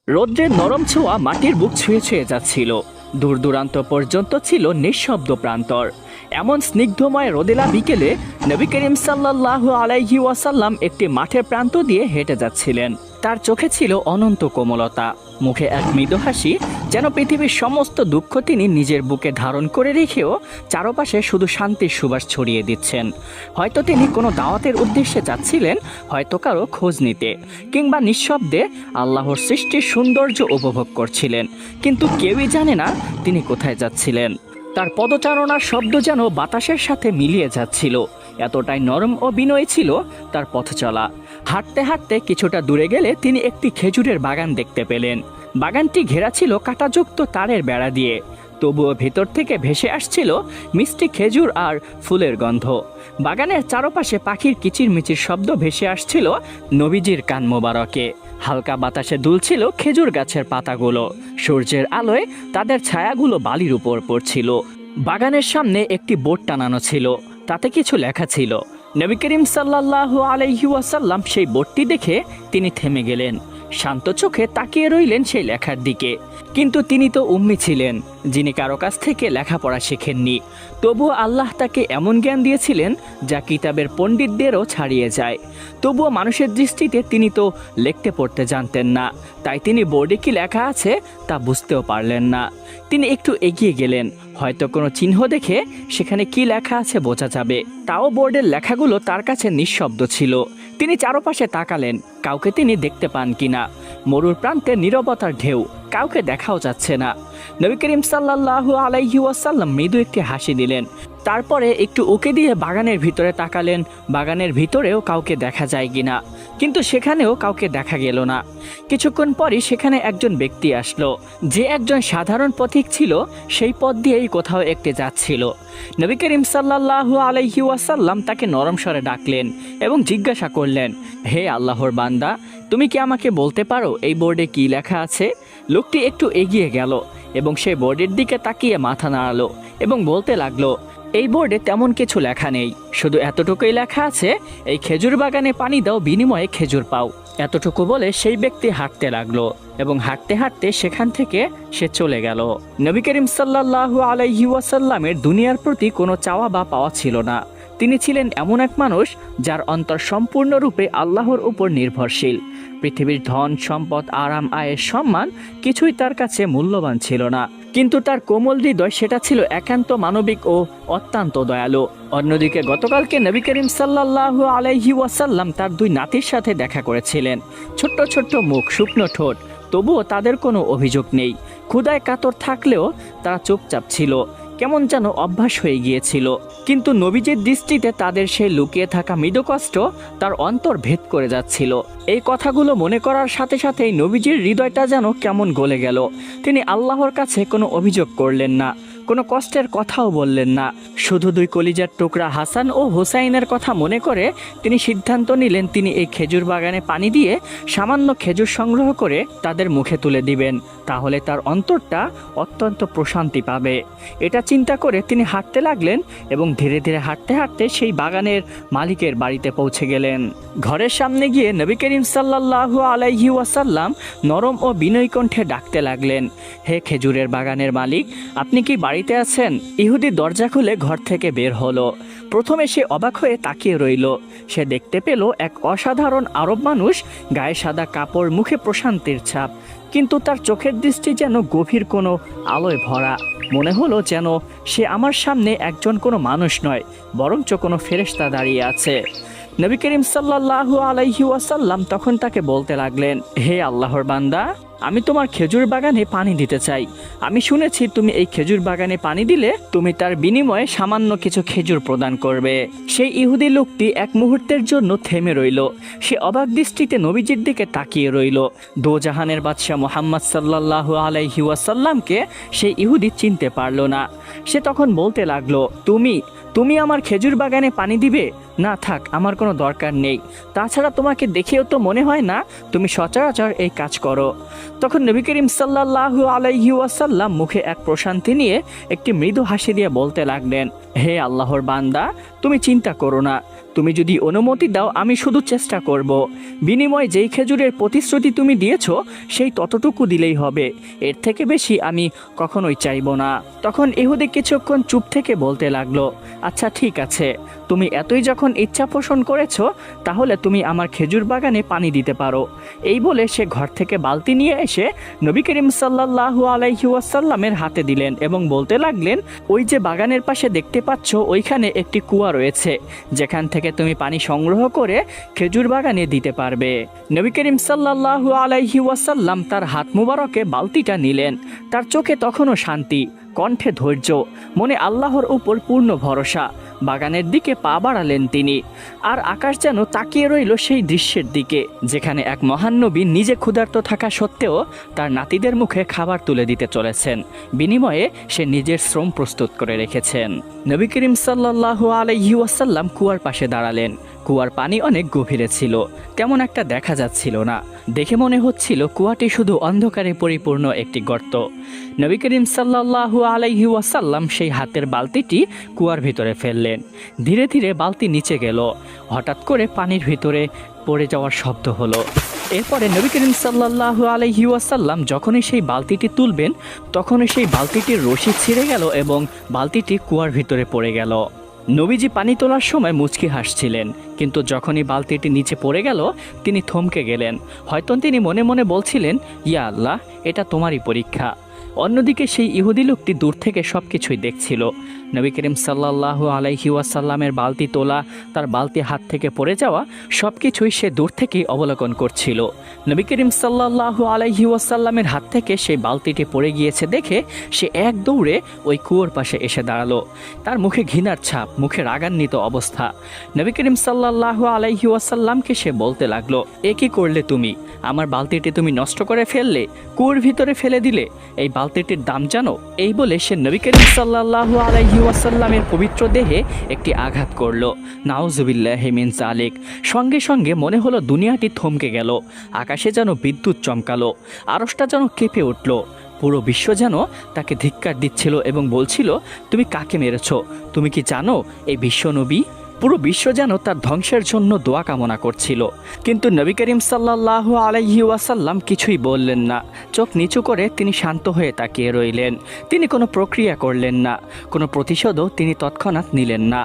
রৌদ্রের নরম ছোঁয়া মাটির বুক ছুঁয়ে ছুঁয়ে যাচ্ছিল। দূর দূরান্ত পর্যন্ত ছিল নিঃশব্দ প্রান্তর। এমন স্নিগ্ধময় রোদেলা বিকেলে নবী করিম সাল্লাল্লাহু আলাইহি ওয়াসাল্লাম একটি মাঠের প্রান্ত দিয়ে হেঁটে যাচ্ছিলেন। তার চোখে ছিল অনন্ত কোমলতা, মুখে এক মৃদু হাসি, যেন পৃথিবীর সমস্ত দুঃখ তিনি নিজের বুকে ধারণ করে রেখেও চারপাশে শুধু শান্তির সুবাস ছড়িয়ে দিচ্ছেন। হয়তো তিনি কোনো দাওয়াতের উদ্দেশ্যে যাচ্ছিলেন, হয়তো কারো খোঁজ নিতে, কিংবা নিঃশব্দে আল্লাহর সৃষ্টির সৌন্দর্য উপভোগ করছিলেন। কিন্তু কেউই জানে না তিনি কোথায় যাচ্ছিলেন। তার পদচারণার শব্দ যেন বাতাসের সাথে মিলিয়ে যাচ্ছিল, এতটাই নরম ও বিনয়ী ছিল তার পথ চলা। হাঁটতে হাঁটতে কিছুটা দূরে গেলে তিনি একটি খেজুরের বাগান দেখতে পেলেন। বাগানটি ঘেরা ছিল কাঁটাযুক্ত তারের বেড়া দিয়ে, তবুও ভেতর থেকে ভেসে আসছিল মিষ্টি খেজুর আর ফুলের গন্ধ। বাগানের চারপাশে পাখির কিচিরমিচির শব্দ ভেসে আসছিল নবীজির কান মোবারকে। হালকা বাতাসে দুলছিল খেজুর গাছের পাতাগুলো, সূর্যের আলোয় তাদের ছায়াগুলো বালির উপর পড়ছিল। বাগানের সামনে একটি বোর্ড টানানো ছিল, তাতে কিছু লেখা ছিল। নবী করিম সাল্লাল্লাহু আলাইহি ওয়াসাল্লাম সেই বোর্ডটি দেখে তিনি থেমে গেলেন, শান্ত চোখে তাকিয়ে রইলেন সেই লেখার দিকে। কিন্তু তিনি তো উম্মি ছিলেন, যিনি কারো কাছ থেকে লেখাপড়া শেখেননি। তবুও আল্লাহ তাকে এমন জ্ঞান দিয়েছিলেন যা কিতাবের পণ্ডিতদেরও ছাড়িয়ে যায়। তবুও মানুষের দৃষ্টিতে তিনি তো লিখতে পড়তে জানতেন না, তাই তিনি বোর্ডে কি লেখা আছে তা বুঝতেও পারলেন না। তিনি একটু এগিয়ে গেলেন, হয়তো কোনো চিহ্ন দেখে সেখানে কি লেখা আছে বোঝা যাবে। তাও বোর্ডের লেখাগুলো তার কাছে নিঃশব্দ ছিল। তিনি চারপাশে তাকালেন, কাউকে তিনি দেখতে পান কিনা। মরুর প্রান্তে নীরবতার ঢেউ, কাউকে দেখাও যাচ্ছে না। নবী করিম সাল্লাল্লাহু আলাইহি ওয়াসাল্লাম মৃদু একটি হাসি দিলেন, তারপরে একটু উঁকি দিয়ে বাগানের ভিতরে তাকালেন। বাগানের ভিতরেও কাউকে দেখা যায় কিনা, কিন্তু সেখানেও কাউকে দেখা গেল না। কিছুক্ষণ পরই সেখানে একজন ব্যক্তি আসলো, যে একজন সাধারণ পথিক ছিল, সেই পথ দিয়েই কোথাও একটি যাচ্ছিল। নবী করিম সাল্লাল্লাহু আলাইহি ওয়াসাল্লাম তাকে নরম স্বরে ডাকলেন এবং জিজ্ঞাসা করলেন, হে আল্লাহর বান্দা, তুমি কি আমাকে বলতে পারো এই বোর্ডে কি লেখা আছে? লোকটি একটু এগিয়ে গেল এবং সেই বোর্ডের দিকে তাকিয়ে মাথা নাড়ালো এবং বলতে লাগলো, এই বোর্ডে তেমন কিছু লেখা নেই, শুধু এতটুকুই লেখা আছে, এই খেজুর বাগানে পানি দাও, বিনিময়ে খেজুর পাও। এতটুকু বলে সেই ব্যক্তি হাঁটতে লাগলো এবং হাঁটতে হাঁটতে সেখান থেকে সে চলে গেল। নবী করিম সাল্লাল্লাহু আলাইহি ওয়াসাল্লামের দুনিয়ার প্রতি কোনো চাওয়া বা পাওয়া ছিল না। তিনি ছিলেন এমন এক মানুষ যার অন্তর সম্পূর্ণরূপে আল্লাহর উপর নির্ভরশীল। পৃথিবীর ধন সম্পদ, আরাম, আয়ের, সম্মান কিছুই তার কাছে মূল্যবান ছিল না, কিন্তু তার কোমল হৃদয় সেটা ছিল একান্ত মানবিক ও অত্যন্ত দয়ালু। অন্যদিকে গতকালকে নবী করিম সাল্লাল্লাহু আলাইহি ওয়াসাল্লাম তার দুই নাতির সাথে দেখা করেছিলেন। ছোট্ট ছোট্ট মুখ, শুকনো ঠোঁট, তবুও তাদের কোনো অভিযোগ নেই। ক্ষুধায় কাতর থাকলেও তারা চুপচাপ ছিল, কেমন যেন অভ্যাস হয়ে গিয়েছিল। কিন্তু নবীজির দৃষ্টিতে তাদের সেই লুকিয়ে থাকা মৃদু কষ্ট তার অন্তর ভেদ করে যাচ্ছিল। এই কথাগুলো মনে করার সাথে সাথেই নবীজির হৃদয়টা যেন কেমন গলে গেল। তিনি আল্লাহর কাছে কোনো অভিযোগ করলেন না, কোনো কষ্টের কথাও বললেন না। শুধু দুই কলিজার টুকরা হাসান ও হোসাইনের কথা মনে করে তিনি সিদ্ধান্ত নিলেন তিনি এই খেজুর বাগানে পানি দিয়ে সামান্য খেজুর সংগ্রহ করে তাদের মুখে তুলে দিবেন, তাহলে তার অন্তরটা অত্যন্ত প্রশান্তি পাবে। এটা চিন্তা করে তিনি হাঁটতে লাগলেন এবং ধীরে ধীরে হাঁটতে হাঁটতে সেই বাগানের মালিকের বাড়িতে পৌঁছে গেলেন। ঘরের সামনে গিয়ে নবী করিম সাল্লাল্লাহু আলাইহি ওয়াসাল্লাম নরম ও বিনয়ী কণ্ঠে ডাকতে লাগলেন, হে খেজুরের বাগানের মালিক, আপনি কি বাড়িতে আছেন? ইহুদি দরজা খুলে ঘর থেকে বের হলো। প্রথমে সে অবাক হয়ে তাকিয়ে রইল। সে দেখতে পেল এক অসাধারণ আরব মানুষ, গায়ে সাদা কাপড়, মুখে প্রশান্তির ছাপ, কিন্তু তার চোখের দৃষ্টি যেন গভীর কোনো আলোয় ভরা। মনে হলো যেন সে আমার সামনে একজন কোনো মানুষ নয়, বরঞ্চ কোনো ফেরেশতা দাঁড়িয়ে আছে। নবী করিম সাল্লাল্লাহু আলাইহি ওয়াসাল্লাম তখন তাকে বলতে লাগলেন, হে আল্লাহর বান্দা, আমি তোমার খেজুর বাগানে পানি দিতে চাই। আমি শুনেছি তুমি এই খেজুর বাগানে পানি দিলে তুমি তার বিনিময়ে সামান্য কিছু খেজুর প্রদান করবে। সেই ইহুদি লোকটি এক মুহূর্তের জন্য থেমে রইল। সে অবাক দৃষ্টিতে নবীজির দিকে তাকিয়ে রইল। দোজাহানের বাদশাহ মুহাম্মদ সাল্লাল্লাহু আলাইহি ওয়াসাল্লামকে সেই ইহুদি চিনতে পারল না। সে তখন বলতে লাগলো, তুমি আমার খেজুর বাগানে পানি দিবে? না থাক, আমার কোনো দরকার নেই। তাছাড়া তোমাকে দেখেও তো মনে হয় না তুমি সচরাচর এই কাজ করো। তখন নবী করিম সাল্লাল্লাহু আলাইহি ওয়াসাল্লাম মুখে এক প্রশান্তি নিয়ে একটি মৃদু হাসি দিয়ে বলতে লাগলেন, হে আল্লাহর বান্দা, তুমি চিন্তা করো না, তুমি যদি অনুমতি দাও আমি শুধু চেষ্টা করব। বিনিময়ে যেই খেজুরের প্রতিশ্রুতি তুমি দিয়েছ সেই ততটুকু দিলেই হবে, এর থেকে বেশি আমি কখনোই চাইব না। তখন ইহুদি কিছুক্ষণ চুপ থেকে বলতে লাগলো, আচ্ছা ঠিক আছে, তুমি এতই যখন ইচ্ছা পোষণ করেছ তাহলে তুমি আমার খেজুর বাগানে পানি দিতে পারো। এই বলে সে ঘর থেকে বালতি নিয়ে এসে নবী করিম সাল্লাল্লাহু আলাইহি ওয়াসাল্লামের হাতে দিলেন এবং বলতে লাগলেন, ওই যে বাগানের পাশে দেখতে পাচ্ছ ওইখানে একটি কুয়া রয়েছে, যেখান থেকে তুমি পানি সংগ্রহ করে খেজুর বাগানে দিতে পারবে। নবী করিম সাল্লাল্লাহু আলাইহি ওয়াসাল্লাম তার হাত মুবারকে বালতিটা নিলেন। তার চোখে তখনও শান্তি, কণ্ঠে ধৈর্য, মনে আল্লাহর উপর পূর্ণ ভরসা। বাগানের দিকে পা বাড়ালেন তিনি, আর আকাশ যেন তাকিয়ে রইল সেই দৃশ্যের দিকে, যেখানে এক মহান নবী নিজে ক্ষুধার্ত থাকা সত্ত্বেও তার নাতিদের মুখে খাবার তুলে দিতে চলেছেন, বিনিময়ে সে নিজের শ্রম প্রস্তুত করে রেখেছেন। নবী করিম সাল্লাল্লাহু আলাইহি ওয়াসাল্লাম কুয়ার পাশে দাঁড়ালেন। কুয়ার পানি অনেক গভীরে ছিল, তেমন একটা দেখা যাচ্ছিল না। দেখে মনে হচ্ছিল কুয়াটি শুধু অন্ধকারে পরিপূর্ণ একটি গর্ত। নবী করিম সাল্লাল্লাহু আলাইহি ওয়াসাল্লাম সেই হাতের বালতিটি কুয়ার ভিতরে ফেললেন। ধীরে ধীরে বালতি নিচে গেল। হঠাৎ করে পানির ভিতরে পড়ে যাওয়ার শব্দ হলো। এরপরে নবী করিম সাল্লাল্লাহু আলাইহি ওয়াসাল্লাম যখনই সেই বালতিটি তুলবেন তখনই সেই বালতিটির রশি ছিঁড়ে গেল এবং বালতিটি কুয়ার ভিতরে পড়ে গেল। নবীজি পানি তোলার সময় মুচকি হাসছিলেন, কিন্তু যখনই বালতিটি নিচে পড়ে গেল তিনি থমকে গেলেন। হয়তো তিনি মনে মনে বলছিলেন, ইয়া আল্লাহ, এটা তোমারই পরীক্ষা। অন্যদিকে সেই ইহুদি লোকটি দূর থেকে সব কিছুই দেখছিল। নবী করিম সাল্লাল্লাহু আলাইহি ওয়াসাল্লামের বালতি তোলা, তার বালতি হাত থেকে পড়ে যাওয়া, সব কিছুই সে দূর থেকেই অবলোকন করছিল। নবী করিম সাল্লাল্লাহু আলাইহি ওয়াসাল্লামের হাত থেকে সেই বালতিটি পড়ে গিয়েছে দেখে সে এক দৌড়ে ওই কুয়োর পাশে এসে দাঁড়ালো। তার মুখে ঘৃণার ছাপ, মুখে রাগান্বিত অবস্থা। নবী করিম সাল্লাল্লাহু আলাইহি ওয়াসাল্লামকে সে বলতে লাগলো, এ কি করলে তুমি? আমার বালতিটি তুমি নষ্ট করে ফেললে, কুয়োর ভিতরে ফেলে দিলে। এই বালতিটির দাম জানো? এই বলে সে নবী করিম সাল্লাল্লাহু আলাইহি ওয়াসাল্লামের পবিত্র দেহে একটি আঘাত করলো। নাউজুবিল্লাহি মিন যালিক। সঙ্গে সঙ্গে মনে হলো দুনিয়াটি থমকে গেল, আকাশে যেন বিদ্যুৎ চমকালো, আরশটা যেন কেঁপে উঠল। পুরো বিশ্ব যেন তাকে ধিক্কার দিচ্ছিল এবং বলছিল, তুমি কাকে মেরেছ? তুমি কি জানো এই বিশ্ব নবী? পুরো বিশ্ব যেন তার ধ্বংসের জন্য দোয়া কামনা করছিল। কিন্তু নবী করিম সাল্লাল্লাহু আলাইহি ওয়াসাল্লাম কিছুই বললেন না। চোখ নিচু করে তিনি শান্ত হয়ে তাকিয়ে রইলেন। তিনি কোনো প্রক্রিয়া করলেন না, কোনো প্রতিশোধও তিনি তৎক্ষণাৎ নিলেন না।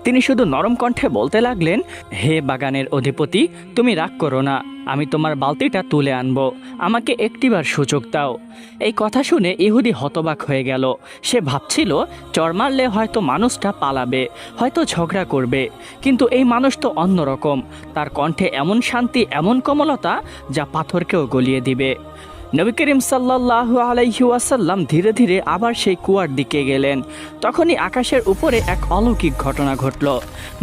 তিনি শুধু নরম কণ্ঠে বলতে লাগলেন, হে বাগানের অধিপতি, তুমি রাগ করো না, আমি তোমার বালতিটা তুলে আনবো, আমাকে একটিবার সুযোগ দাও। এই কথা শুনে ইহুদি হতবাক হয়ে গেল। সে ভাবছিল, চর মারলে হয়তো মানুষটা পালাবে, হয়তো ঝগড়া করবে, কিন্তু এই মানুষ তো অন্যরকম। তার কণ্ঠে এমন শান্তি, এমন কোমলতা যা পাথরকেও গলিয়ে দিবে। নবী করিম সাল্লাল্লাহু আলাইহি ওয়াসাল্লাম ধীরে ধীরে আবার সেই কুয়ার দিকে গেলেন। তখনই আকাশের উপরে এক অলৌকিক ঘটনা ঘটল।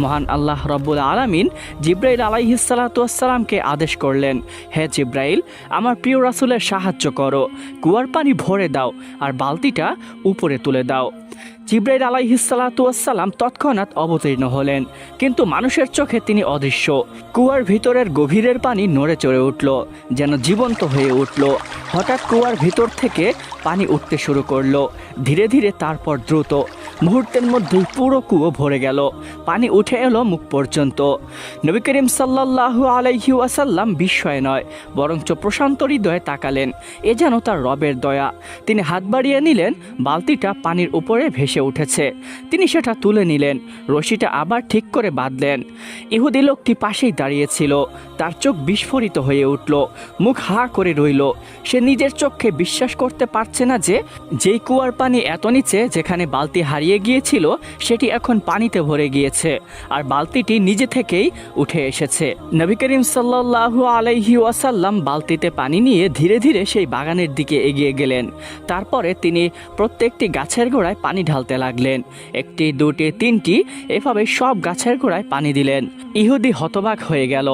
মহান আল্লাহ রব্বুল আলামিন জিব্রাইল আলাইহিস সালাতু ওয়াস সালামকে আদেশ করলেন, হে জিব্রাইল, আমার প্রিয় রাসূলের সাহায্য করো, কুয়ার পানি ভরে দাও আর বালতিটা উপরে তুলে দাও। জিব্রাইল আলাইহিস সালাতু ওয়াস সালাম তৎক্ষণাৎ অবতীর্ণ হলেন, কিন্তু মানুষের চোখে তিনি অদৃশ্য। কুয়ার ভিতরের গভীরের পানি নড়ে চড়ে উঠল, যেন জীবন্ত হয়ে উঠল। হঠাৎ কুয়ার ভিতর থেকে পানি উঠতে শুরু করলো, ধীরে ধীরে, তারপর দ্রুত। মুহূর্তের মধ্যেই পুরো কুয়ো ভরে গেল, পানি উঠে এলো মুখ পর্যন্ত। নবী করিম সাল্লাল্লাহু আলাইহি ওয়াসাল্লাম বিস্ময়ে নয় বরঞ্চ প্রশান্ত হৃদয়ে তাকালেন। এ যেন তার রবের দয়া। তিনি হাত বাড়িয়ে নিলেন, বালতিটা পানির উপরে ভেসে উঠেছে। তিনি সেটা তুলে নিলেন, রশিটা আবার ঠিক করে বাঁধলেন। ইহুদি লোকটি পাশেই দাঁড়িয়েছিল, তার চোখ বিস্ফোরিত হয়ে উঠল, মুখ হা করে রইল। সে নিজের চোখে বিশ্বাস করতে পারছে না যে যেই কুয়ার পানি এত নিচে, যেখানে বালতি হারিয়ে গিয়েছিল, সেটি এখন পানিতে ভরে গিয়েছে আর বালতিটি নিজে থেকেই উঠে এসেছে। নবী করিম সাল্লাল্লাহু আলাইহি ওয়াসাল্লাম বালতিতে পানি নিয়ে ধীরে ধীরে সেই বাগানের দিকে এগিয়ে গেলেন। তারপরে তিনি প্রত্যেকটি গাছের গোড়ায় পানি ঢালতে লাগলেন। একটি, দুটি, তিনটি, এভাবে সব গাছের গোড়ায় পানি দিলেন। ইহুদি হতবাক হয়ে গেল।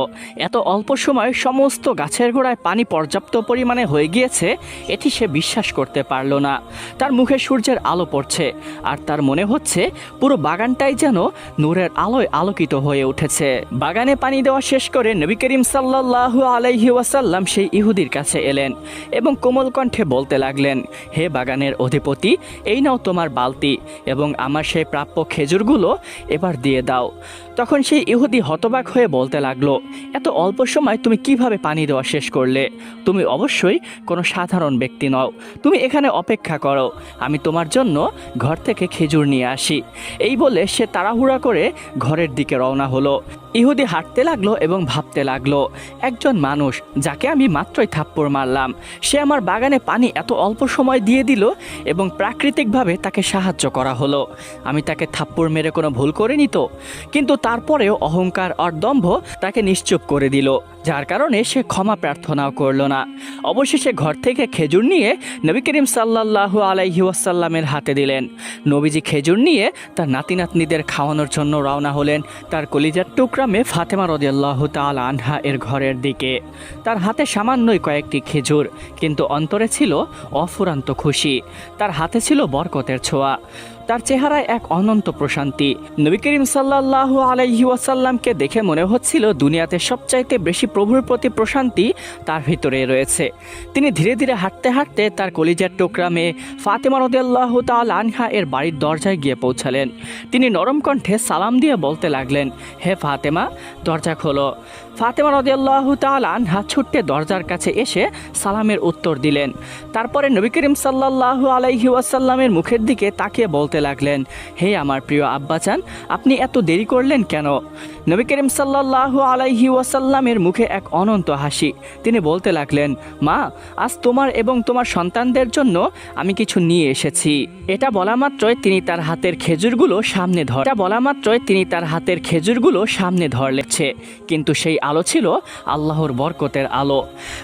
এত অল্প সময়ে সমস্ত গাছের গোড়ায় পানি পর্যাপ্ত পরিমাণে হয়ে গিয়েছে, এটি সে বিশ্বাস করতে পারল না। তার মুখে সূর্যের আলো পড়ছে আর তার তার মনে হচ্ছে পুরো বাগানটাই যেন নূরের আলোয় আলোকিত হয়ে উঠেছে। বাগানে পানি দেওয়া শেষ করে নবী করিম সাল্লাল্লাহু আলাইহি ওয়াসাল্লাম সেই ইহুদির কাছে এলেন এবং কোমল কণ্ঠে বলতে লাগলেন, হে বাগানের অধিপতি, এই নাও তোমার বালতি এবং আমার সেই প্রাপ্য খেজুরগুলো এবার দিয়ে দাও। তখন সেই ইহুদি হতবাক হয়ে বলতে লাগলো, এত অল্প সময় তুমি কিভাবে পানি দেওয়া শেষ করলে? তুমি অবশ্যই কোনো সাধারণ ব্যক্তি নও, তুমি এখানে অপেক্ষা করো, আমি তোমার জন্য ঘর থেকে খেজুর নিয়ে আসি। এই বলে সে তাড়াহুড়া করে ঘরের দিকে রওনা হলো। ইহুদি হাঁটতে লাগলো এবং ভাবতে লাগলো, একজন মানুষ যাকে আমি মাত্রই থাপ্পড় মারলাম, সে আমার বাগানে পানি এত অল্প সময় দিয়ে দিল এবং প্রাকৃতিকভাবে তাকে সাহায্য করা হলো। আমি তাকে থাপ্পড় মেরে কোনো ভুল করিনি তো? কিন্তু তারপরেও অহংকার আর দম্ভ তাকে নিশ্চুপ করে দিল, যার কারণে সে ক্ষমা প্রার্থনাও করল না। অবশেষে ঘর থেকে খেজুর নিয়ে নবী করিম সাল্লাল্লাহু আলাইহি ওয়াসাল্লামের হাতে দিলেন। নবীজি খেজুর নিয়ে তার নাতি নাতনিদের খাওয়ানোর জন্য রওনা হলেন তার কলিজার টুকরা মেয়ে ফাতেমা রাদিয়াল্লাহু তাআলা আনহা এর ঘরের দিকে। তার হাতে সামান্যই কয়েকটি খেজুর, কিন্তু অন্তরে ছিল অফুরান্ত খুশি। তার হাতে ছিল বরকতের ছোঁয়া, তার চেহারায় এক অনন্ত প্রশান্তি। নবী করিম সাল্লাল্লাহু আলাইহি ওয়াসাল্লামকে দেখে মনে হচ্ছিল দুনিয়াতে সবচাইতে বেশি প্রভুর প্রতি প্রশান্তি তার ভিতরে রয়েছে। তিনি ধীরে ধীরে হাঁটতে হাঁটতে তার কলিজার টুকরা মেয়ে ফাতেমা রাদিয়াল্লাহু তাআলা আনহা এর বাড়ির দরজায় গিয়ে পৌঁছালেন। তিনি নরম কণ্ঠে সালাম দিয়ে বলতে লাগলেন, হে ফাতেমা, দরজা খোলো। ফাতেমা রাদিয়াল্লাহু তাআলা আনহা ছুটে দরজার কাছে এসে সালামের উত্তর দিলেন। তারপরে নবী করিম সাল্লাল্লাহু আলাইহি ওয়াসাল্লামের মুখের দিকে তাকিয়ে বলতে লাগলেন, হে আমার প্রিয় আব্বাজান, আপনি এত দেরি করলেন কেন? নবী করিম সাল্লাল্লাহু আলাইহি ওয়াসাল্লামের মুখে এক অনন্ত হাসি। তিনি বলতে লাগলেন, মা, আজ তোমার এবং তোমার সন্তানদের জন্য আমি কিছু নিয়ে এসেছি। এটা বলা মাত্রই তিনি তার হাতের খেজুরগুলো সামনে ধরলেছে, কিন্তু সেই আলো ছিল আল্লাহর বরকতের আলো।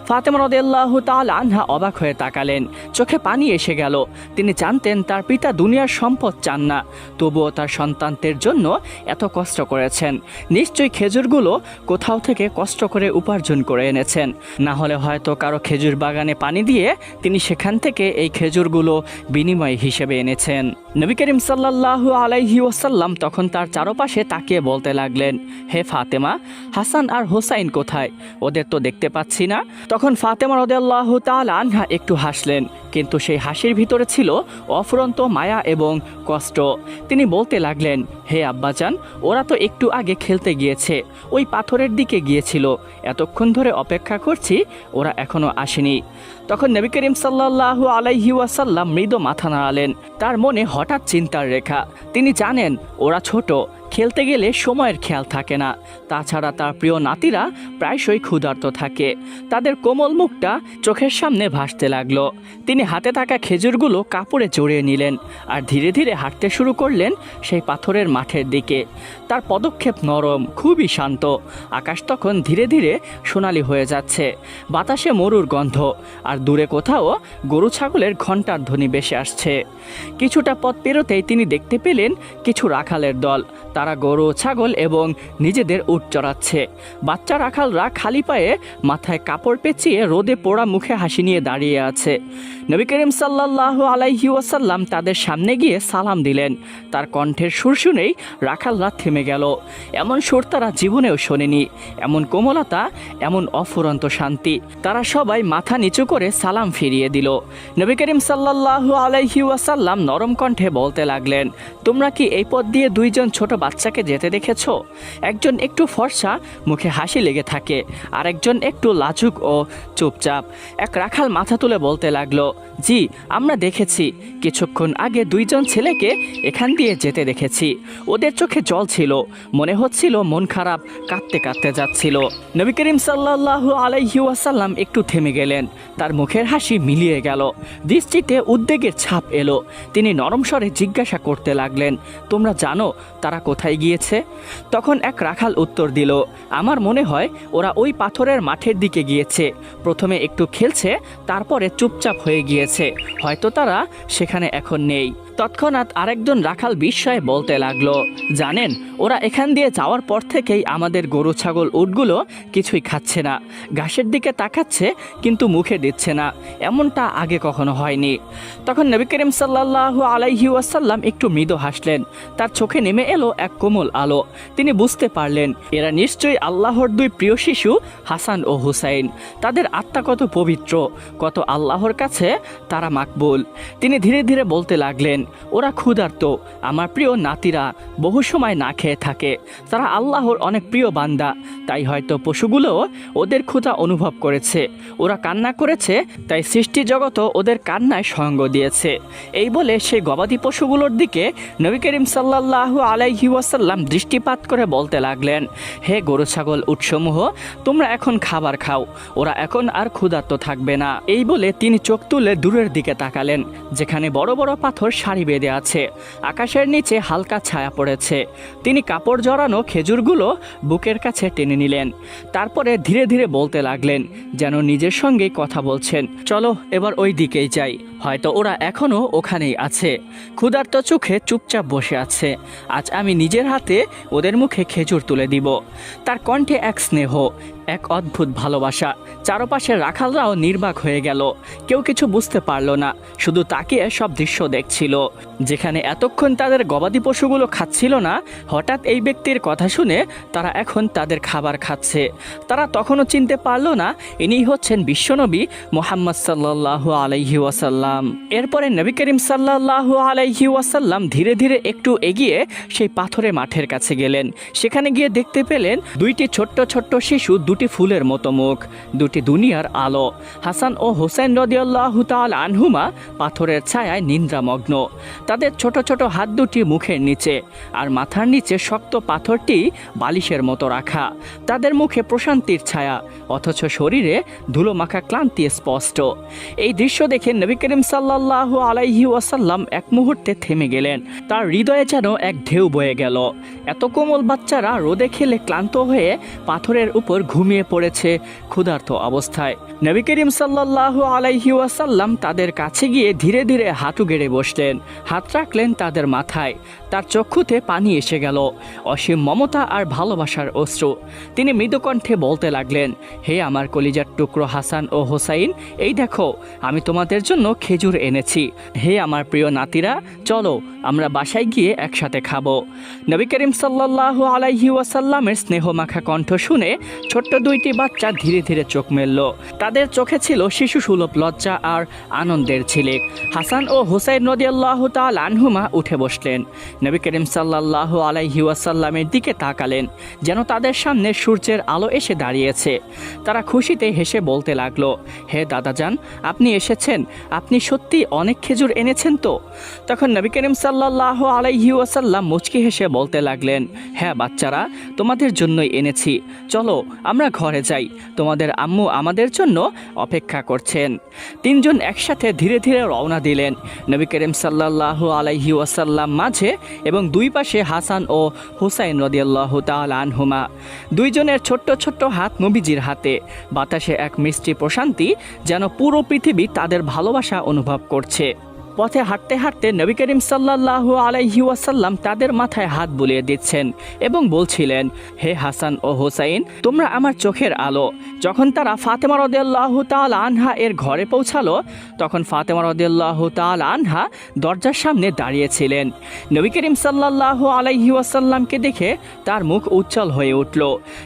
ফাতেমা রাদিয়াল্লাহু তাআলা আনহা অবাক হয়ে তাকালেন, চোখে পানি এসে গেল। তিনি জানতেন তার পিতা দুনিয়ার সম্পদ চান না, তবুও তার সন্তানদের জন্য এত কষ্ট করেছেন। নিশ্চয়ই খেজুরগুলো কোথাও থেকে কষ্ট করে উপার্জন করে এনেছেন, না হলে হয়তো কারো খেজুর বাগানে পানি দিয়ে তিনি সেখান থেকে এই খেজুরগুলো বিনিময় হিসেবে এনেছেন। নবী করিম সাল্লাল্লাহু আলাইহি ওয়াসাল্লাম তখন তার চারপাশে তাকিয়ে বলতে লাগলেন, হে ফাতেমা, হাসান আর হোসাইন কোথায়? ওদের তো দেখতে পাচ্ছি না। তখন ফাতেমা রাদিয়াল্লাহু তাআলা আনহা একটু হাসলেন, কিন্তু সেই হাসির ভিতরে ছিল অফুরন্ত মায়া এবং কষ্ট। তিনি বলতে লাগলেন, হে আব্বাজান, ওরা তো একটু আগে খেলতে গিয়েছে, ওই পাথরের দিকে গিয়েছিল, এতক্ষণ ধরে অপেক্ষা করছি, ওরা এখনো আসেনি। তখন নবী করিম সাল্লাল্লাহু আলাইহি ওয়াসাল্লাম মৃদু মাথা নাড়ালেন। তার মনে হঠাৎ চিন্তার রেখা। তিনি জানেন ওরা ছোট, খেলতে গেলে সময়ের খেয়াল থাকে না। তাছাড়া তার প্রিয় নাতিরা প্রায়শই ক্ষুধার্ত থাকে। তাদের কোমল মুখটা চোখের সামনে ভাসতে লাগলো। তিনি হাতে থাকা খেজুরগুলো কাপড়ে জড়িয়ে নিলেন আর ধীরে ধীরে হাঁটতে শুরু করলেন সেই পাথরের মাঠের দিকে। তার পদক্ষেপ নরম, খুবই শান্ত। আকাশ তখন ধীরে ধীরে সোনালি হয়ে যাচ্ছে, বাতাসে মরুর গন্ধ, আর দূরে কোথাও গরু ছাগলের ঘণ্টার ধ্বনি ভেসে আসছে। কিছুটা পথ পেরোতেই তিনি দেখতে পেলেন কিছু রাখালের দল। তারা গরু, ছাগল এবং নিজেদের উট চড়াচ্ছে। বাচ্চা রাখালরা খালি পায়ে মাথায় কাপড় পেঁচিয়ে রোদে পোড়া মুখে হাসি নিয়ে দাঁড়িয়ে আছে। নবী করিম সাল্লাল্লাহু আলাইহি ওয়াসাল্লাম তাদের সামনে গিয়ে সালাম দিলেন। তার কণ্ঠের সুর শুনেই রাখালরা থেমে গেল। এমন সুর তারা জীবনেও শোনেনি, এমন কোমলতা, এমন অফুরন্ত শান্তি। তারা সবাই মাথা নিচু করে সালাম ফিরিয়ে দিল। নবী করিম সাল্লাল্লাহু আলাইহি ওয়াসাল্লাম নরম কণ্ঠে বলতে লাগলেন, তোমরা কি এই পথ দিয়ে দুইজন ছোট বাচ্চাকে যেতে দেখেছো? একজন একটু ফর্সা, মুখে হাসি লেগে থাকে, আর একজন একটু লাজুক ও চুপচাপ। এক রাখাল মাথা তুলে বলতে লাগলো, জি, আমরা দেখেছি। কিছুক্ষণ আগে দুইজন ছেলেকে এখান দিয়ে যেতে দেখেছি। ওদের চোখে জল ছিল, মনে হচ্ছিল মন খারাপ, কাঁদতে কাঁদতে যাচ্ছিল। নবী করিম সাল্লাল্লাহু আলাইহি ওয়াসাল্লাম একটু থেমে গেলেন। তার মুখের হাসি মিলিয়ে গেল, দৃষ্টিতে উদ্বেগের ছাপ এলো। তিনি নরম স্বরে জিজ্ঞাসা করতে লাগলেন, তোমরা জানো তারা কোথায় গিয়েছে? তখন এক রাখাল উত্তর দিল, আমার মনে হয় ওরা ওই পাথরের মাঠের দিকে গিয়েছে। প্রথমে একটু খেলছে, তারপরে চুপচাপ হয়ে গিয়েছে। হয়তো তারা সেখানে এখন নেই। তৎক্ষণাৎ আরেকজন রাখাল বিস্ময়ে বলতে লাগলো, জানেন, ওরা এখান দিয়ে যাওয়ার পর থেকেই আমাদের গরু ছাগল উটগুলো কিছুই খাচ্ছে না, ঘাসের দিকে তাকাচ্ছে কিন্তু মুখে দিচ্ছে না, এমনটা আগে কখনো হয়নি। তখন নবী করিম সাল্লাল্লাহু আলাইহি ওয়াসাল্লাম একটু মৃদু হাসলেন, তার চোখে নেমে এলো এক কোমল আলো। তিনি বুঝতে পারলেন এরা নিশ্চয়ই আল্লাহর দুই প্রিয় শিশু হাসান ও হুসাইন। তাদের আত্মা কত পবিত্র, কত আল্লাহর কাছে তারা মাকবুল। তিনি ধীরে ধীরে বলতে লাগলেন, ওরা ক্ষুধার্ত, আমার প্রিয় নাতিরা বহু সময় না খেয়ে থাকে, তারা আল্লাহর অনেক প্রিয় বান্দা, তাই হয়তো পশুগুলোও ওদের ক্ষুধা অনুভব করেছে, ওরা কান্না করেছে, তাই সৃষ্টি জগৎ ওদের কান্নায় সঙ্গ দিয়েছে। এই বলে সেই গবাদি পশুগুলোর দিকে নবী করিম সাল্লাল্লাহু আলাইহি ওয়াসাল্লাম দৃষ্টিপাত করে বলতে লাগলেন, হে গরু ছাগল উটসমূহ, তোমরা এখন খাবার খাও, ওরা এখন আর ক্ষুধার্ত থাকবে না। এই বলে তিনি চোখ তুলে দূরের দিকে তাকালেন, যেখানে বড় বড় পাথর সারি বেঁধে আছে, আকাশের নিচে হালকা ছায়া পড়েছে। তিনি কাপড় জড়ানো খেজুরগুলো বুকের কাছে টেনে নিলেন, তারপরে ধীরে ধীরে বলতে লাগলেন, যেন নিজের সঙ্গেই কথা বলছেন, চলো এবার ওই দিকেই যাই, হয়তো ওরা এখনো ওখানেই আছে, ক্ষুধার্ত চোখে চুপচাপ বসে আছে, আজ আমি নিজের হাতে ওদের মুখে খেজুর তুলে দিব। তার কণ্ঠে এক স্নেহ, এক অদ্ভুত ভালোবাসা। চারপাশের রাখালরাও নির্বাক হয়ে গেল, কেউ কিছু বুঝতে পারল না, শুধু তাকিয়ে সব দৃশ্য দেখছিল। যেখানে এতক্ষণ তাদের গবাদি পশুগুলো খাচ্ছিল না, হঠাৎ এই ব্যক্তির কথা শুনে তারা এখন তাদের খাবার খাচ্ছে। তারা তখনও চিনতে পারল না ইনি হচ্ছেন বিশ্বনবী মুহাম্মদ সাল্লাল্লাহু আলাইহি ওয়াসাল্লাম। এরপরে নবী করিম সাল্লাল্লাহু আলাইহি ওয়াসাল্লাম ধীরে ধীরে একটু এগিয়ে সেই পাথরের মাঠের কাছে গেলেন। সেখানে গিয়ে দেখতে পেলেন দুইটি ছোট্ট ছোট্ট শিশু, দুটি ফুলের মতো মুখ, দুটি দুনিয়ার আলো। হাসান ও হুসাইন রাদিয়াল্লাহু তাআলা আনহুমা পাথরের ছায়ায় নিদ্রামগ্ন, তাদের ছোট ছোট হাত দুটি মুখের নিচে, আর মাথার নিচে শক্ত পাথরটি বালিশের মতো রাখা। তাদের মুখে প্রশান্তির ছায়া, অথচ শরীরে ধুলো মাখা ক্লান্তি স্পষ্ট। এই দৃশ্য দেখে নবী করিম সাল্লাল্লাহু আলাইহি ওয়াসাল্লাম এক মুহূর্তে থেমে গেলেন, তার হৃদয়ে যেন এক ঢেউ বয়ে গেল। এত কোমল বাচ্চারা রোদে খেলে ক্লান্ত হয়ে পাথরের উপর ঘুমিয়ে পড়েছে ক্ষুধার্ত অবস্থায়। নবী করিম সাল্লাল্লাহু আলাইহি ওয়াসাল্লাম তাদের কাছে গিয়ে ধীরে ধীরে হাঁটু গেড়ে বসলেন, হাত রাখলেন তাদের মাথায়। তার চক্ষুতে পানি এসে গেল, অসীম মমতা আর ভালোবাসার অশ্রু। তিনি মৃদু কণ্ঠে বলতে লাগলেন, হে আমার কলিজার টুকরো হাসান ও হোসাইন, এই দেখো আমি তোমাদের জন্য খেজুর এনেছি। হে আমার প্রিয় নাতিরা, চলো আমরা বাসায় গিয়ে একসাথে খাবো। নবী করিম সাল্লাল্লাহু আলাইহি ওয়াসাল্লামের স্নেহমাখা কণ্ঠ শুনে ছোট্ট দুইটি বাচ্চা ধীরে ধীরে চোখ মেলল। তাদের চোখে ছিল শিশু সুলভ লজ্জা আর আনন্দের ঝিলিক। হাসান ও হুসাইন রাদিয়াল্লাহু তাআলা আনহুমা উঠে বসলেন, নবী করিম সাল্লাল্লাহু আলাইহি ওয়াসাল্লামের দিকে তাকালেন, যেন তাদের সামনে সূর্যের আলো এসে দাঁড়িয়েছে। তারা খুশিতে হেসে বলতে লাগলো, হে দাদাজান, আপনি এসেছেন, আপনি সত্যি অনেক খেজুর এনেছেন তো? তখন নবী করিম সাল্লাল্লাহু আলাইহি ওয়াসাল্লাম মুচকি হেসে বলতে লাগলেন, হ্যাঁ বাচ্চারা, তোমাদের জন্যই এনেছি, চলো আমরা ঘরে যাই, তোমাদের আম্মু আমাদের জন্য অপেক্ষা করছেন। তিনজন একসাথে ধীরে ধীরে রওনা দিলেন। নবী করিম সাল্লাল্লাহু আলাইহি ওয়াসাল্লাম মাঝে এবং দুই পাশে হাসান ও হুসাইন রাদিয়াল্লাহু তাআলা আনহুমা। দুইজনের ছোট্ট ছোট্ট হাত নবীজির হাতে, বাতাসে এক মিষ্টি প্রশান্তি, যেন পুরো পৃথিবী তাদের ভালোবাসা অনুভব করছে। পথে হাঁটতে হাঁটতে নবী করিম সাল্লাল্লাহু আলাইহি ওয়াসাল্লাম তাদের মাথায় হাত বুলিয়ে দিচ্ছেন এবং বলছিলেন, হে হাসান ও হোসাইন, তোমরা আমার চোখের আলো। যখন তারা ফাতেমা রাদিয়াল্লাহু তাআলা আনহা এর ঘরে পৌঁছালো, তখন ফাতেমা রাদিয়াল্লাহু তাআলা আনহা দরজার সামনে দাঁড়িয়েছিলেন। নবী করিম সাল্লাল্লাহু আলাইহি ওয়াসাল্লামকে দেখে তার মুখ উজ্জ্বল হয়ে উঠল।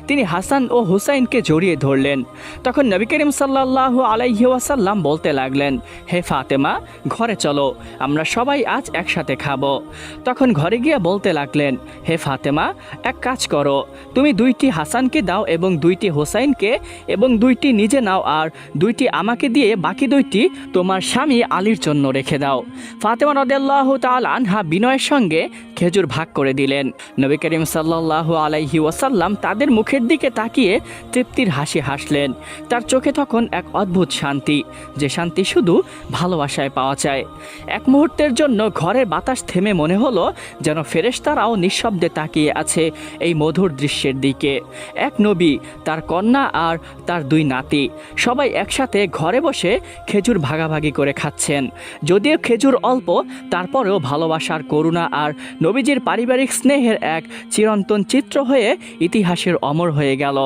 তিনি হাসান ও হুসাইনকে জড়িয়ে ধরলেন। তখন নবী করিম সাল্লাল্লাহু আলাইহি ওয়াসাল্লাম বলতে লাগলেন, হে ফাতেমা, ঘরে চলো, আমরা সবাই আজ একসাথে খাবো। তখন ঘরে গিয়ে বলতে লাগলেন, হে ফাতেমা, এক কাজ করো, তুমি দুইটি হাসানকে দাও এবং দুইটি হোসাইনকে, এবং দুইটি নিজে নাও, আর দুইটি আমাকে দিয়ে বাকি দুইটি তোমার স্বামী আলীর জন্য রেখে দাও। ফাতেমা রাদিয়াল্লাহু তাআলা আনহা বিনয়ের সঙ্গে খেজুর ভাগ করে দিলেন। নবী করিম সাল্লাল্লাহু আলাইহি ওয়াসাল্লাম তাদের মুখের দিকে তাকিয়ে তৃপ্তির হাসি হাসলেন। তার চোখে তখন এক অদ্ভুত শান্তি, যে শান্তি শুধু ভালোবাসায় পাওয়া যায়। এক মুহূর্তের জন্য ঘরের বাতাস থেমে মনে হলো যেন ফেরেশতারাও নিঃশব্দে তাকিয়ে আছে এই মধুর দৃশ্যের দিকে। এক নবী, তার কন্যা আর তার দুই নাতি সবাই একসাথে ঘরে বসে খেজুর ভাগাভাগি করে খাচ্ছেন। যদিও খেজুর অল্প, তারপরেও ভালোবাসার, করুণা আর নবীজির পারিবারিক স্নেহের এক চিরন্তন চিত্র হয়ে ইতিহাসের অমর হয়ে গেল।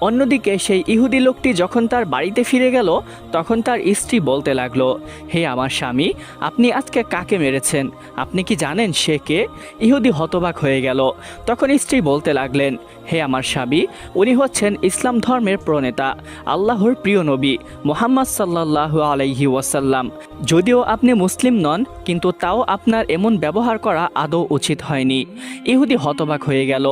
অন্যদিকে সেই ইহুদি লোকটি যখন তার বাড়িতে ফিরে গেল, তখন তার স্ত্রী বলতে লাগলো, হে আমার স্বামী, আপনি আজকে কাকে মেরেছেন? আপনি কি জানেন সে কে? ইহুদি হতবাক হয়ে গেল। তখন স্ত্রী বলতে লাগলেন, হে আমার স্বামী, উনি হচ্ছেন ইসলাম ধর্মের প্রণেতা, আল্লাহর প্রিয় নবী মুহাম্মদ সাল্লাল্লাহু আলাইহি ওয়াসাল্লাম। যদিও আপনি মুসলিম নন, কিন্তু তাও আপনার এমন ব্যবহার করা আদৌ উচিত হয়নি। ইহুদি হতবাক হয়ে গেল।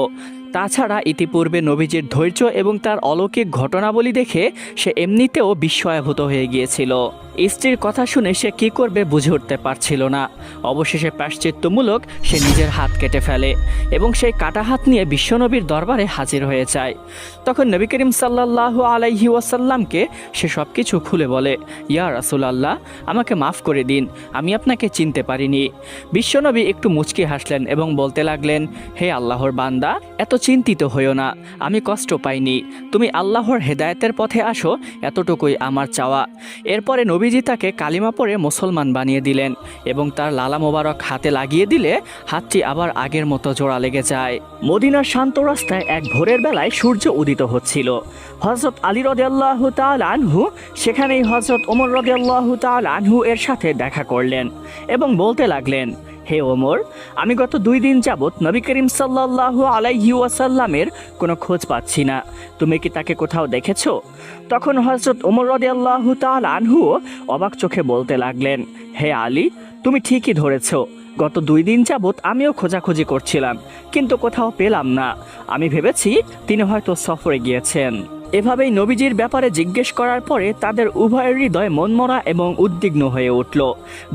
তাছাড়া ইতিপূর্বে নবীজির ধৈর্য এবং তার অলৌকিক ঘটনাবলী দেখে সে এমনিতেও বিস্ময়াভূত হয়ে গিয়েছিল। স্ত্রীর কথা শুনে সে কি করবে বুঝে উঠতে পারছিল না। অবশেষে প্রায়শ্চিত্তমূলক সে নিজের হাত কেটে ফেলে এবং সেই কাটা হাত নিয়ে বিশ্বনবীর দরবারে হাজির হয়ে যায়। তখন নবী করিম সাল্লাল্লাহু আলাইহি ওয়াসাল্লামকে সে সব কিছু খুলে বলে, ইয়া রাসূলুল্লাহ, আমাকে মাফ করে দিন, আমি আপনাকে চিনতে পারিনি। বিশ্বনবী একটু মুচকি হাসলেন এবং বলতে লাগলেন, হে আল্লাহর বান্দা, এত চিন্তিত হইও না, আমি কষ্ট পাইনি। তুমি আল্লাহর হেদায়েতের পথে আসো, এতটুকুই আমার চাওয়া। এরপরে নবীজি তাকে কালিমা পড়ে মুসলমান বানিয়ে দিলেন এবং তার লালা মোবারক হাতে লাগিয়ে দিলে হাতটি আবার আগের মতো জোড়া লেগে যায়। মদিনার শান্ত রাস্তায় এক ভোরের বেলায় সূর্য উদিত হচ্ছিল। হযরত আলী রাদিয়াল্লাহু তাআলা আনহু সেখানেই হযরত ওমর রাদিয়াল্লাহু তাআলা আনহু এর সাথে দেখা করলেন এবং বলতে লাগলেন, হে ওমর, আমি গত 2 দিন যাবৎ নবী করিম সাল্লাল্লাহু আলাইহি ওয়াসাল্লামের কোনো খোঁজ পাচ্ছি না। তুমি কি তাকে কোথাও দেখেছো? তখন হযরত ওমর রাদিয়াল্লাহু তাআলা আনহু অবাক চোখে বলতে লাগলেন, হে আলী, তুমি ঠিকই ধরেছো। গত 2 দিন যাবৎ আমিও খোঁজাখুঁজি করছিলাম, কিন্তু কোথাও পেলাম না। আমি ভেবেছি তিনি হয়তো সফরে গিয়েছেন। এভাবেই নবীজির ব্যাপারে জিজ্ঞেস করার পরে তাদের উভয়ের হৃদয় মনমরা এবং উদ্বিগ্ন হয়ে উঠল।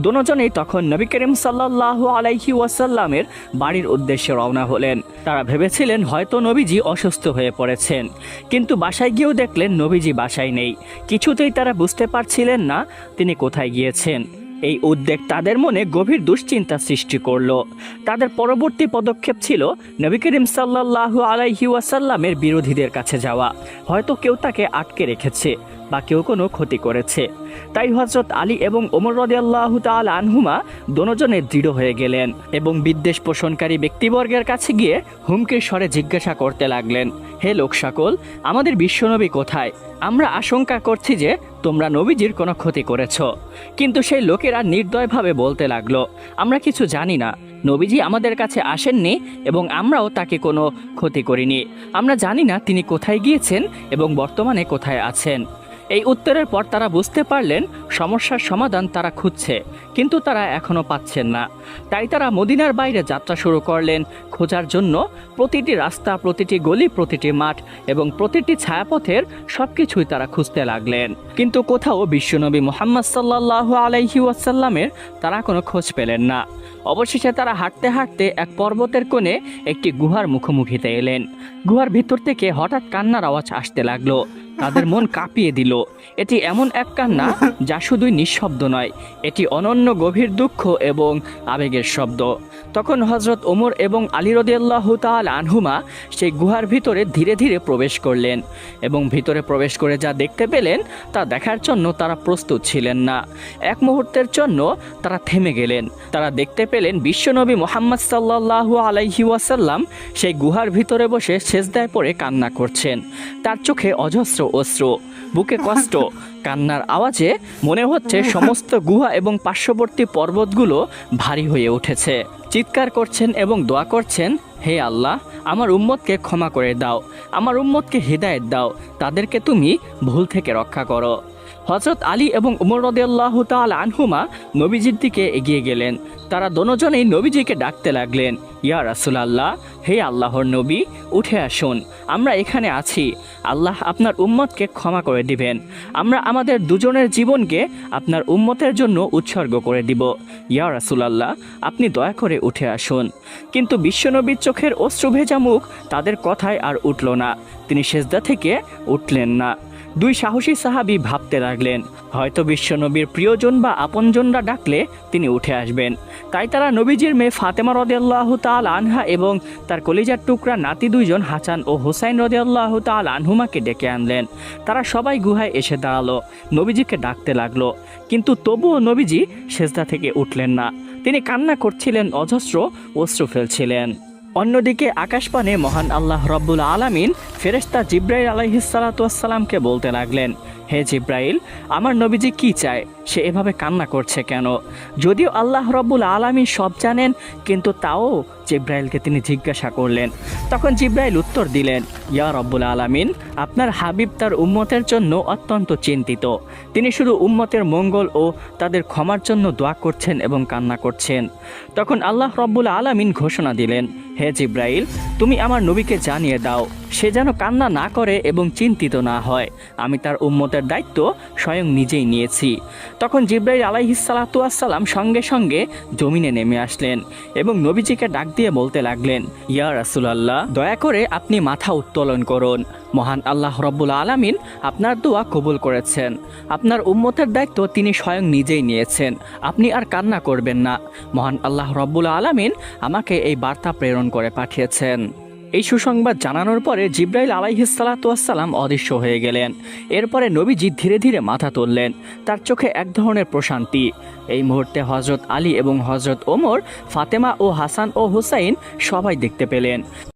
দুজনেই তখন নবী করিম সাল্লাল্লাহু আলাইহি ওয়াসাল্লামের বাড়ির উদ্দেশ্যে রওনা হলেন। তারা ভেবেছিলেন হয়তো নবীজি অসুস্থ হয়ে পড়েছেন, কিন্তু বাসায় গিয়েও দেখলেন নবীজি বাসায় নেই। কিছুতেই তারা বুঝতে পারছিলেন না তিনি কোথায় গিয়েছেন। এই উদ্বেগ তাদের মনে গভীর দুশ্চিন্তা সৃষ্টি করল। তাদের পরবর্তী পদক্ষেপ ছিল নবী করিম সাল্লাল্লাহু আলাইহি ওয়াসাল্লামের বিরোধীদের কাছে যাওয়া। হয়তো কেউ তাকে আটকে রেখেছে বা কেউ কোনো ক্ষতি করেছে। তাই হযরত আলী এবং ওমর রাদিয়াল্লাহু তাআলা আনহুমা দুজনে দৃঢ় হয়ে গেলেন এবং বিদ্বেষ পোষণকারী ব্যক্তিবর্গের কাছে গিয়ে হুমকির স্বরে জিজ্ঞাসা করতে লাগলেন, হে লোক সকল, আমাদের বিশ্বনবী কোথায়? আমরা আশঙ্কা করছি যে তোমরা নবীজির কোনো ক্ষতি করেছ। কিন্তু সেই লোকেরা নির্দয়ভাবে বলতে লাগলো, আমরা কিছু জানি না, নবীজি আমাদের কাছে আসেননি এবং আমরাও তাকে কোনো ক্ষতি করিনি। আমরা জানি না তিনি কোথায় গিয়েছেন এবং বর্তমানে কোথায় আছেন। এই উত্তরের পর তারা বুঝতে পারলেন সমস্যার সমাধান তারা খুঁজছে, কিন্তু তারা এখনও পাচ্ছেন না। তাই তারা মদিনার বাইরে যাত্রা শুরু করলেন খোঁজার জন্য। প্রতিটি রাস্তা, প্রতিটি গলি, প্রতিটি মাঠ এবং প্রতিটি ছায়াপথের সবকিছুই তারা খুঁজতে লাগলেন, কিন্তু কোথাও বিশ্বনবী মুহাম্মদ সাল্লাল্লাহু আলাইহি ওয়াসাল্লামের তারা কোনো খোঁজ পেলেন না। অবশেষে তারা হাঁটতে হাঁটতে এক পর্বতের কোণে একটি গুহার মুখোমুখিতে এলেন। গুহার ভিতর থেকে হঠাৎ কান্নার আওয়াজ আসতে লাগলো। তাদের মন কাঁপিয়ে দিল। এটি এমন এক কান্না যা শুধুই নিঃশব্দ নয়, এটি অনন্য গভীর দুঃখ এবং আবেগের শব্দ। তখন হযরত ওমর এবং আলী রাদিয়াল্লাহু তাআলা আনহুমা সেই গুহার ভিতরে ধীরে ধীরে প্রবেশ করলেন এবং ভিতরে প্রবেশ করে যা দেখতে পেলেন তা দেখার জন্য তারা প্রস্তুত ছিলেন না। এক মুহূর্তের জন্য তারা থেমে গেলেন। তারা দেখতে পেলেন বিশ্বনবী মুহাম্মদ সাল্লাল্লাহু আলাইহি ওয়াসাল্লাম সেই গুহার ভিতরে বসে সেজদায় পড়ে কান্না করছেন। তার চোখে অজস্র অশ্রু, বুকে কষ্ট। কান্নার আওয়াজে মনে হচ্ছে সমস্ত গুহা এবং পার্শ্ববর্তী পর্বতগুলো ভারী হয়ে উঠেছে। চিৎকার করছেন এবং দোয়া করছেন, হে আল্লাহ, আমার উম্মতকে ক্ষমা করে দাও, আমার উম্মতকে হিদায়াত দাও, তাদেরকে তুমি ভুল থেকে রক্ষা করো। হযরত আলী এবং উমর রাদিয়াল্লাহু তাআলা আনহুমা নবীজির দিকে এগিয়ে গেলেন। তারা দুজনেই নবীজিকে ডাকতে লাগলেন, ইয়া রাসূলুল্লাহ, হে আল্লাহর নবী, উঠে আসুন, আমরা এখানে আছি, আল্লাহ আপনার উম্মতকে ক্ষমা করে দিবেন, আমরা আমাদের দুজনের জীবনকে আপনার উম্মতের জন্য উৎসর্গ করে দিব, ইয়া রাসূলুল্লাহ, আপনি দয়া করে উঠে আসুন। কিন্তু বিশ্বনবীর চোখের অশ্রু ভেজা মুখ তাদের কথায় আর উঠল না, তিনি সেজদা থেকে উঠলেন না। দুই সাহসী সাহাবী ভাবতে লাগলেন, হয়তো বিশ্বনবীর প্রিয়জন বা আপনজনরা ডাকলে তিনি উঠে আসবেন। তাই তারা নবীজির মেয়ে ফাতেমা রাদিয়াল্লাহু তাআলা আনহা এবং তার কলিজার টুকরা নাতি দুইজন হাসান ও হুসাইন রাদিয়াল্লাহু তাআলা আনহুমাকে ডেকে আনলেন। তারা সবাই গুহায় এসে দাঁড়ালো, নবীজিকে ডাকতে লাগলো, কিন্তু তবুও নবীজি সেজদা থেকে উঠলেন না। তিনি কান্না করছিলেন, অজস্র অশ্রু ফেলছিলেন। অন্যদিকে আকাশপানে মহান আল্লাহ রব্বুল আলামিন ফেরেশতা জিব্রাইল আলাইহিসসালাতু ওয়াসসালামকে বলতে লাগলেন, হে জিব্রাইল, আমার নবীজি কি চায়, সে এভাবে কান্না করছে কেন? যদিও আল্লাহ রব্বুল আলামিন সব জানেন, কিন্তু তাও জিব্রাইলকে তিনি জিজ্ঞাসা করলেন। তখন জিব্রাইল উত্তর দিলেন, ইয়া রব্বুল আলামিন, আপনার হাবিব তার উম্মতের জন্য অত্যন্ত চিন্তিত। তিনি শুধু উম্মতের মঙ্গল ও তাদের ক্ষমার জন্য দোয়া করছেন এবং কান্না করছেন। তখন আল্লাহ রব্বুল আলামিন ঘোষণা দিলেন, হে জিব্রাইল, তুমি আমার নবীকে জানিয়ে দাও, সে যেন কান্না না করে এবং চিন্তিত না হয়, আমি তার উম্মতের দায়িত্ব স্বয়ং নিজেই নিয়েছি। তখন জিব্রাইল আলাইহিসসালাতু ওয়াসসালাম সঙ্গে সঙ্গে জমিনে নেমে আসলেন এবং নবীজিকে ডাক দিয়ে বলতে লাগলেন, ইয়া রাসূলুল্লাহ, দয়া করে আপনি মাথা উত্তোলন করুন, মহান আল্লাহ রব্বুল আলামিন আপনার দোয়া কবুল করেছেন, আপনার উম্মতের দায়িত্ব তিনি স্বয়ং নিজেই নিয়েছেন, আপনি আর কান্না করবেন না, মহান আল্লাহ রব্বুল আলামিন আমাকে এই বার্তা প্রেরণ করে পাঠিয়েছেন। এই সুসংবাদ জানানোর পরে জিব্রাইল আলাইহিসসালাতু ওয়াসসালাম অদৃশ্য হয়ে গেলেন। এরপরে নবীজি ধীরে ধীরে মাথা তুললেন, তার চোখে এক ধরনের প্রশান্তি। এই মুহূর্তে হযরত আলী এবং হযরত ওমর, ফাতেমা ও হাসান ও হুসাইন সবাই দেখতে পেলেন